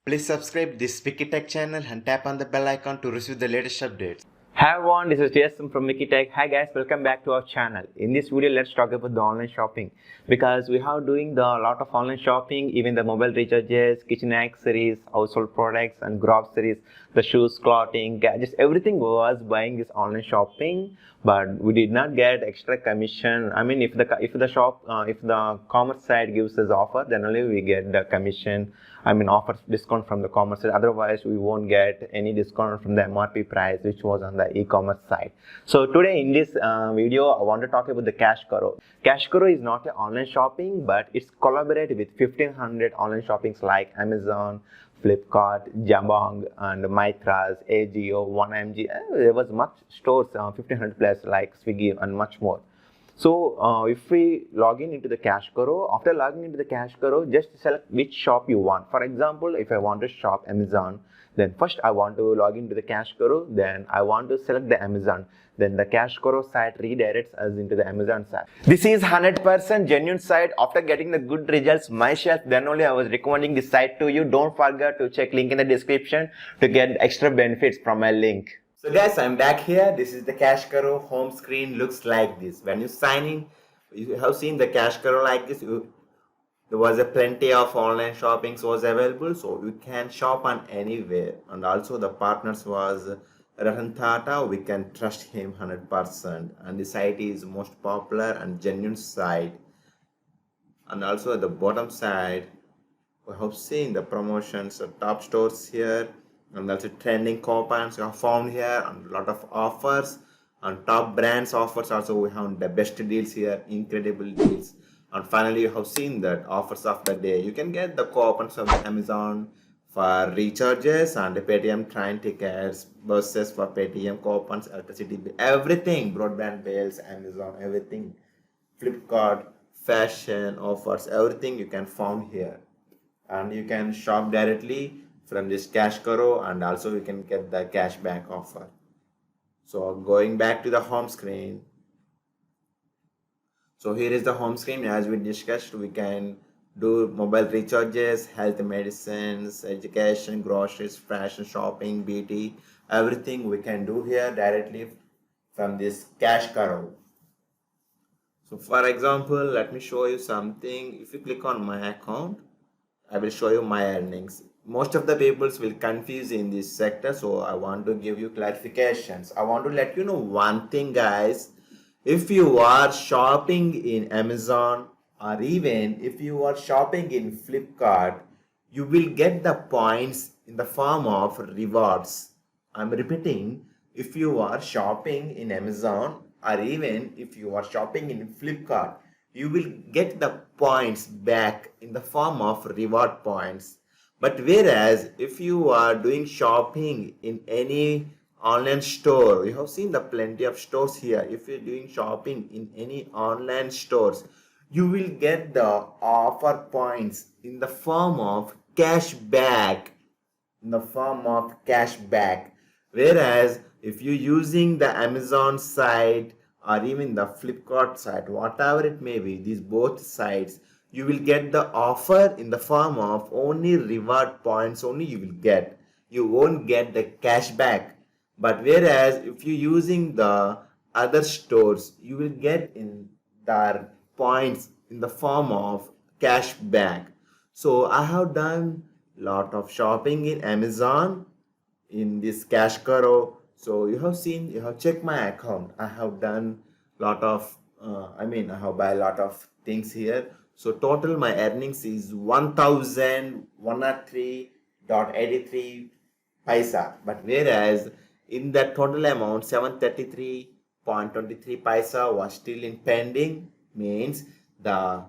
Please subscribe this WikiTech channel and tap on the bell icon to receive the latest updates. Hi everyone, this is Jason from WikiTech. Hi guys, welcome back to our channel. In this video, let's talk about the online shopping because we have doing the lot of online shopping, even the mobile recharges, kitchen accessories, household products, and groceries, the shoes, clothing, gadgets, everything was buying this online shopping. But we did not get extra commission. I mean, if the commerce side gives us offer, then only we get the commission. I mean, offers discount from the commerce side. Otherwise, we won't get any discount from the MRP price, which was on the e-commerce side. So today in this video, I want to talk about the Cashkaro. Cashkaro is not an online shopping, but it's collaborated with 1500 online shoppings like Amazon, Flipkart, Jabong, and Mytras, AGO, 1MG. There was much stores, 1500 plus like Swiggy and much more. So if we log in into the Cashkaro, after logging into the Cashkaro, just select which shop you want. For example, if I want to shop Amazon, then first I want to log into the Cashkaro, then I want to select the Amazon. Then the Cashkaro site redirects us into the Amazon site. This is 100% genuine site. After getting the good results myself, then only I was recommending this site to you. Don't forget to check link in the description to get extra benefits from my link. So guys, I'm back here. This is the Cashkaro home screen. Looks like this. When you sign in, you have seen the Cashkaro like this. There was a plenty of online shoppings was available, so you can shop on anywhere. And also the partners was Ratan Tata. We can trust him 100%. And the site is most popular and genuine site. And also at the bottom side, we have seen the promotions, the top stores here, and also trending coupons you have found here, and a lot of offers and top brands offers. Also we have the best deals here, incredible deals. And finally, you have seen that offers of the day. You can get the coupons from Amazon for recharges and the Paytm train tickets, buses for Paytm coupons, electricity bill, everything, broadband bills, Amazon, everything, Flipkart, fashion offers, everything you can found here. And you can shop directly from this Cashkaro, and also you can get the cashback offer. So going back to the home screen. So here is the home screen. As we discussed, we can do mobile recharges, health medicines, education, groceries, fashion, shopping, beauty, everything we can do here directly from this Cashkaro. So for example, let me show you something. If you click on my account, I will show you my earnings. Most of the people will confuse in this sector, so I want to give you clarifications. I want to let you know one thing, guys. If you are shopping in Amazon, or even if you are shopping in Flipkart, you will get the points in the form of rewards. I'm repeating, if you are shopping in Amazon, or even if you are shopping in Flipkart, you will get the points back in the form of reward points. But whereas if you are doing shopping in any online store, you have seen the plenty of stores here. If you're doing shopping in any online stores, you will get the offer points in the form of cashback. Whereas if you're using the Amazon site or even the Flipkart site, whatever it may be, these both sites, you will get the offer in the form of only reward points only you will get. You won't get the cashback. But whereas if you're using the other stores, you will get in their points in the form of cashback. So I have done lot of shopping in Amazon in this Cashkaro. So you have seen, you have checked my account. I have done lot of, I have buy a lot of things here. So total my earnings is 1103.83 paisa. But whereas in that total amount, 733.23 paisa was still in pending. Means the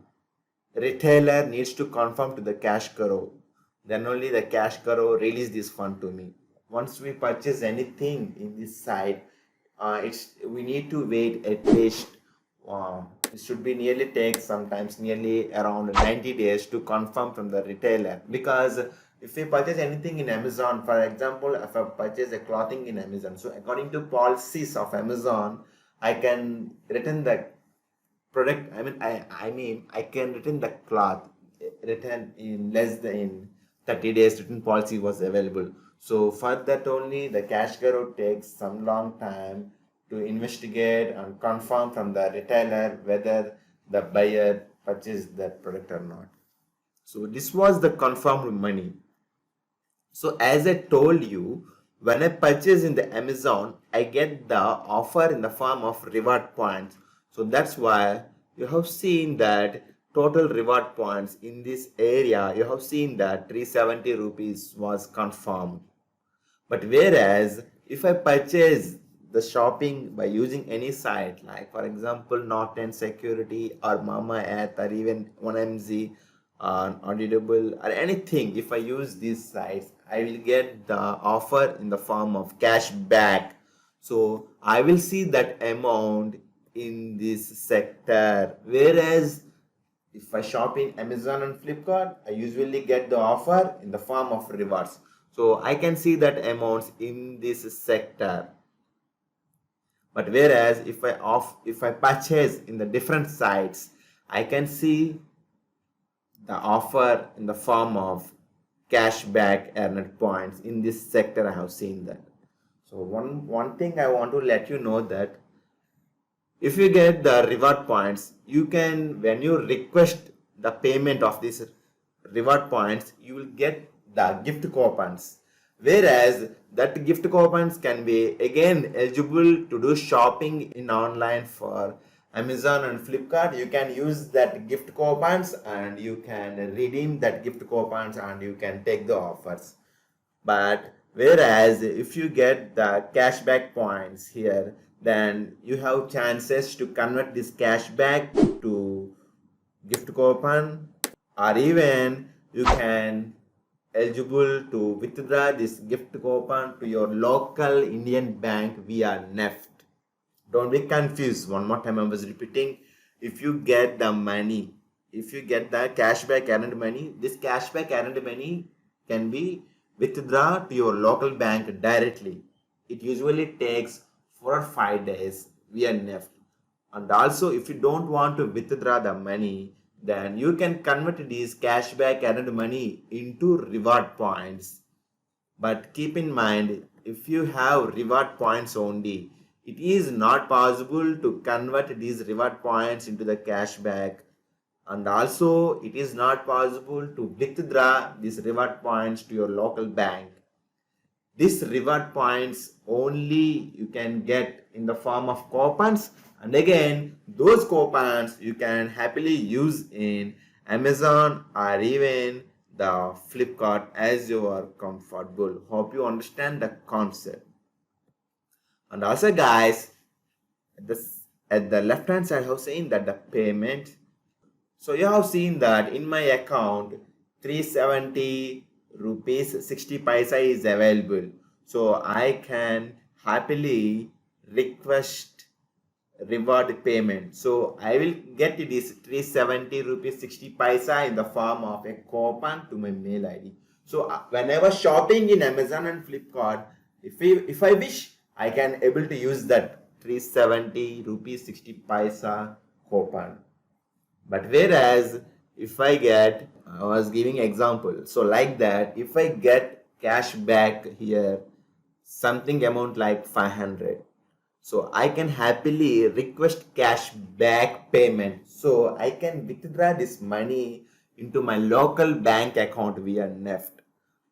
retailer needs to confirm to the Cashkaro. Then only the Cashkaro release this fund to me. Once we purchase anything in this site, we need to wait at least it should be nearly take sometimes nearly around 90 days to confirm from the retailer. Because if we purchase anything in Amazon, for example, if I purchase a clothing in Amazon, so according to policies of Amazon, I can return the product. I can return the cloth return in less than 30 days return policy was available. So for that only the Cashkaro takes some long time to investigate and confirm from the retailer whether the buyer purchased that product or not. So this was the confirmed money. So as I told you, when I purchase in the Amazon, I get the offer in the form of reward points. So that's why you have seen that total reward points in this area, you have seen that 370 rupees was confirmed. But whereas if I purchase the shopping by using any site, like for example Norton Security or Mama Earth or even 1MZ or Audible or anything, if I use these sites, I will get the offer in the form of cashback. So I will see that amount in this sector. Whereas if I shop in Amazon and Flipkart, I usually get the offer in the form of rewards. So I can see that amounts in this sector. But whereas if I purchase in the different sites, I can see the offer in the form of cashback earned points. In this sector, I have seen that. So one thing I want to let you know that if you get the reward points, you can, when you request the payment of these reward points, you will get the gift coupons. Whereas that gift coupons can be again eligible to do shopping in online for Amazon and Flipkart. You can use that gift coupons and you can redeem that gift coupons and you can take the offers. But whereas if you get the cashback points here, then you have chances to convert this cashback to gift coupon, or even you can eligible to withdraw this gift coupon to your local Indian bank via NEFT. Don't be confused. One more time I was repeating. If you get the money, if you get the cashback earned money, this cashback earned money can be withdraw to your local bank directly. It usually takes 4 or 5 days via NEFT. And also if you don't want to withdraw the money, then you can convert this cashback earned money into reward points. But keep in mind, if you have reward points only, it is not possible to convert these reward points into the cashback. And also it is not possible to withdraw these reward points to your local bank. These reward points only you can get in the form of coupons, and again those coupons you can happily use in Amazon or even the Flipkart as you are comfortable. Hope you understand the concept. And also guys, at the left hand side I have seen that the payment. So you have seen that in my account 370 rupees 60 paisa is available. So I can happily request reward payment. So I will get this 370 rupees 60 paisa in the form of a coupon to my mail ID. So whenever shopping in Amazon and Flipkart, if I wish, I can able to use that 370 rupees 60 paisa coupon. But whereas if I get, I was giving example, so like that, if I get cash back here, something amount like 500, so I can happily request cash back payment. So I can withdraw this money into my local bank account via NEFT.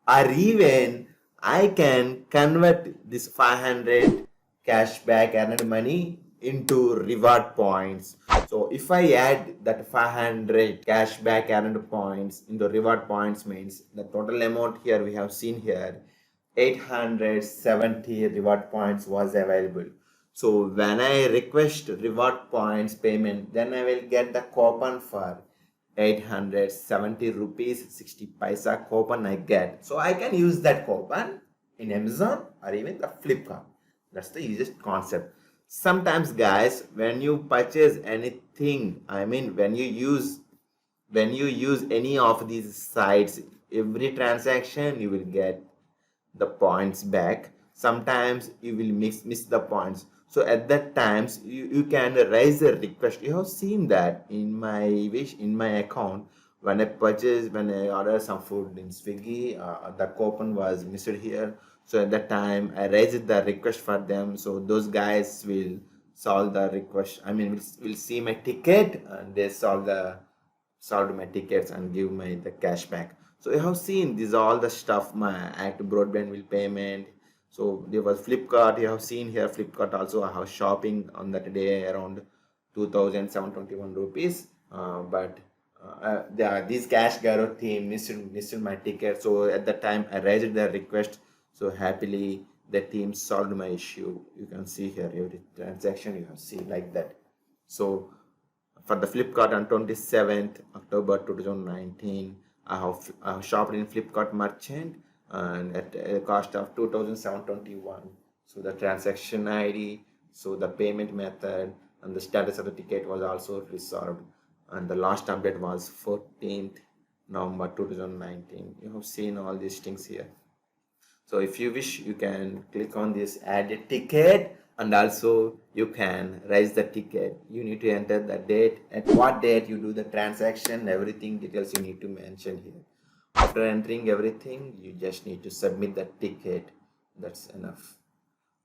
Or even I can convert this 500 cashback earned money into reward points. So if I add that 500 cashback earned points into reward points, means the total amount here we have seen here 870 reward points was available. So when I request reward points payment, then I will get the coupon for 870 rupees 60 paisa coupon I get. So I can use that coupon in Amazon or even the Flipkart. That's the easiest concept. Sometimes guys, when you purchase anything, I mean when you use any of these sites, every transaction you will get the points back. Sometimes you will miss the points. So at that times you can raise a request. You have seen that in my account when I ordered some food in Swiggy, the coupon was missed here. So at that time, I raised the request for them. So those guys will solve the request. I mean, will see my ticket and they solved my tickets and give me the cash back. So you have seen these all the stuff, my act broadband bill payment. So there was Flipkart. You have seen here Flipkart also. I have shopping on that day around 2,721 rupees. But this Cashkaro team missed my ticket. So at that time I raised the request. So happily the team solved my issue. You can see here every transaction you have seen like that. So for the Flipkart on 27th October 2019, I have shopped in Flipkart merchant and at a cost of 2,721. So the transaction ID, so the payment method, and the status of the ticket was also resolved. And the last update was 14th November 2019. You have seen all these things here. So if you wish, you can click on this add a ticket, and also you can raise the ticket. You need to enter the date, at what date you do the transaction, everything details you need to mention here. After entering everything, you just need to submit the ticket. That's enough.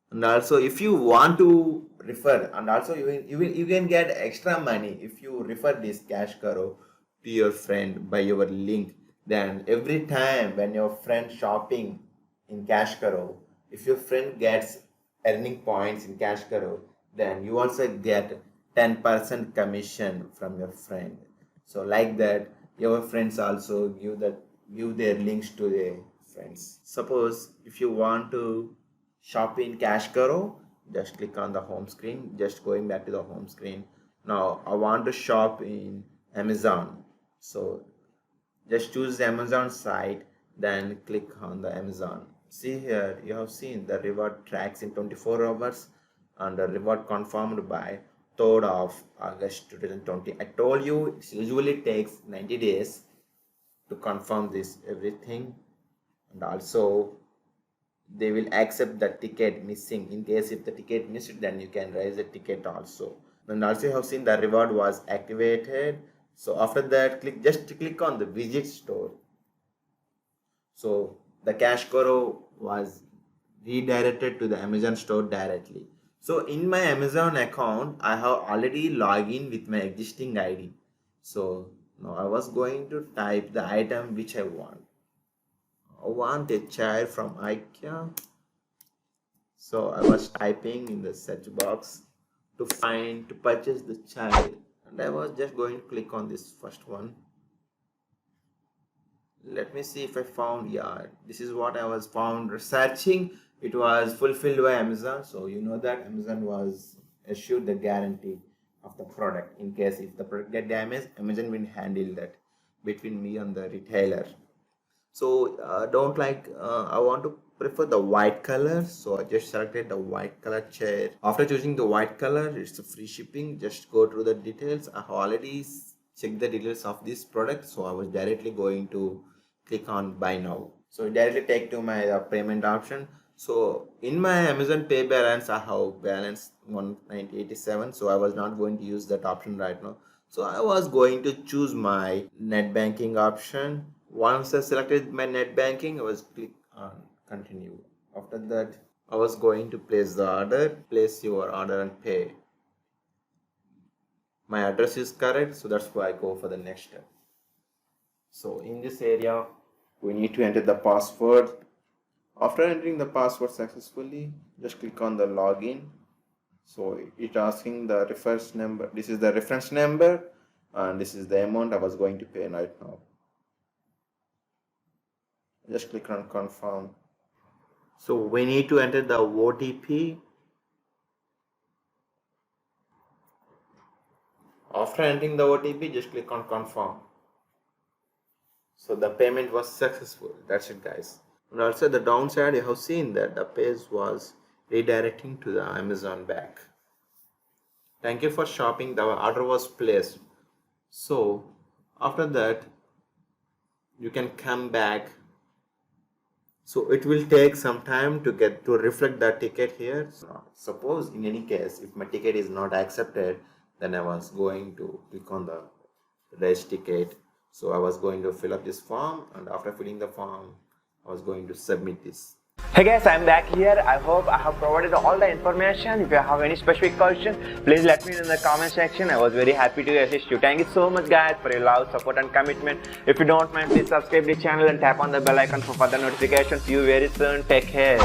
And also if you want to refer, and also you can get extra money if you refer this Cashkaro to your friend by your link. Then every time when your friend shopping in Cashkaro, if your friend gets earning points in Cashkaro, then you also get 10% commission from your friend. So like that, your friends also give their links to their friends. Suppose if you want to shop in Cashkaro, just click on the home screen. Just going back to the home screen. Now I want to shop in Amazon. So just choose the Amazon site, then click on the Amazon. See here, you have seen the reward tracks in 24 hours and the reward confirmed by 3rd of August 2020. I told you it usually takes 90 days to confirm this everything, and also they will accept the ticket missing. In case if the ticket missed, then you can raise the ticket also. And also you have seen the reward was activated. So after that, just click on the visit store. So the Cashkaro was redirected to the Amazon store directly. So in my Amazon account, I have already logged in with my existing ID. So now I was going to type the item which I want. I want a chair from IKEA. So I was typing in the search box to purchase the chair, and I was just going to click on this first one. Let me see if I found. Yeah, this is what I was found researching. It was fulfilled by Amazon. So you know that Amazon was assured the guarantee of the product. In case if the product get damaged, Amazon will handle that between me and the retailer. So don't like I want to prefer the white color, so I just selected the white color chair. After choosing the white color, it's a free shipping. Just go through the details. I have already checked the details of this product, so I was directly going to click on buy now. So directly take to my payment option. So in my Amazon Pay balance, I have balance 190.87, so I was not going to use that option right now. So I was going to choose my net banking option. Once I selected my net banking, I was click on continue. After that, I was going to place the order. Place your order and pay. My address is correct, so that's why I go for the next step. So in this area, we need to enter the password. After entering the password successfully, just click on the login. So it's asking the reference number. This is the reference number and this is the amount I was going to pay right now. Just click on confirm. So we need to enter the OTP. After entering the OTP, just click on confirm. So the payment was successful. That's it, guys. And also the downside, you have seen that the page was redirecting to the Amazon back. Thank you for shopping. The order was placed. So after that, you can come back. So it will take some time to get to reflect the ticket here. So suppose in any case, if my ticket is not accepted, then I was going to click on the raise ticket. So I was going to fill up this form, and after filling the form, I was going to submit this. Hey guys, I'm back here. I hope I have provided all the information. If you have any specific question, please let me know in the comment section. I was very happy to assist you. Thank you so much guys for your love, support and commitment. If you don't mind, please subscribe the channel and tap on the bell icon for further notifications. See you very soon. Take care.